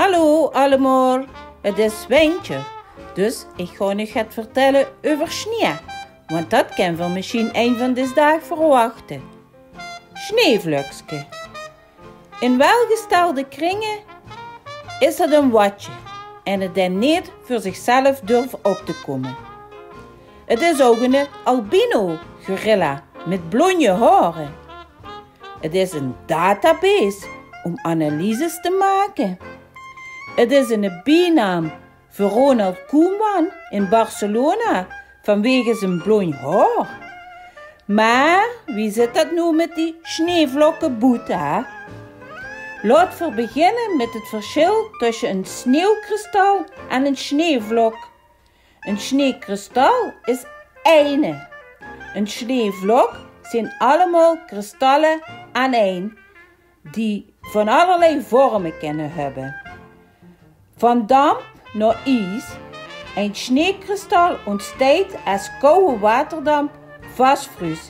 Hallo allemaal, het is Wijntje. Dus ik ga nog het vertellen over sneeuw, want dat kan we misschien een van deze dagen verwachten. Sneeuwvlokje. In welgestelde kringen is het een watje en het dan niet voor zichzelf durft op te komen. Het is ook een albino gorilla met blonde haren. Het is een database om analyses te maken. Het is een bijnaam voor Ronald Koeman in Barcelona vanwege zijn blond haar. Maar wie zit dat nu met die sneeuwvlokken Boeta? Laten we beginnen met het verschil tussen een sneeuwkristal en een sneeuwvlok. Een sneeuwkristal is één. Een sneeuwvlok zijn allemaal kristallen aan één, die van allerlei vormen kunnen hebben. Van damp naar ijs. Een sneeuwkristal ontstaat als koude waterdamp vastvries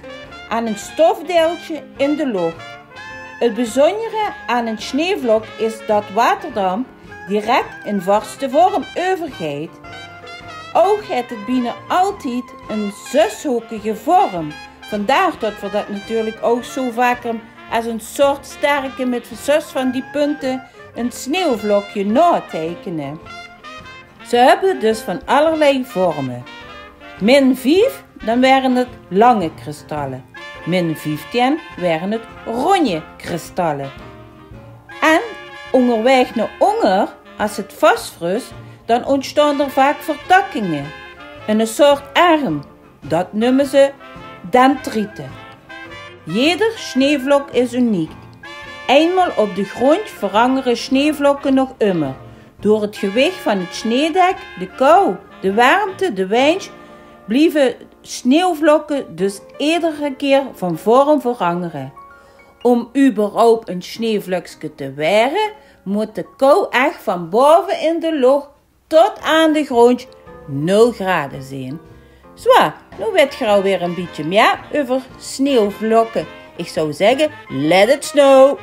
aan een stofdeeltje in de lucht. Het bijzondere aan een sneeuwvlok is dat waterdamp direct in vaste vorm overgaat. Ook heeft het bijna altijd een zeshoekige vorm. Vandaar dat we dat natuurlijk ook zo vaker als een soort sterke met zes van die punten een sneeuwvlokje natekenen. Ze hebben dus van allerlei vormen. -5, dan waren het lange kristallen. -15 waren het ronde kristallen. En onderweg naar onder, als het vastvriest, dan ontstaan er vaak vertakkingen. Een soort arm, dat noemen ze dendrieten. Jeder sneeuwvlok is uniek. Eenmaal op de grond veranderen sneeuwvlokken nog immer. Door het gewicht van het sneeuwdek, de kou, de warmte, de wind, blijven sneeuwvlokken dus iedere keer van vorm veranderen. Om überhaupt een sneeuwvlokje te werden, moet de kou echt van boven in de lucht tot aan de grond 0 graden zijn. Zo, nu weet je alweer een beetje meer over sneeuwvlokken. Ik zou zeggen, let it snow!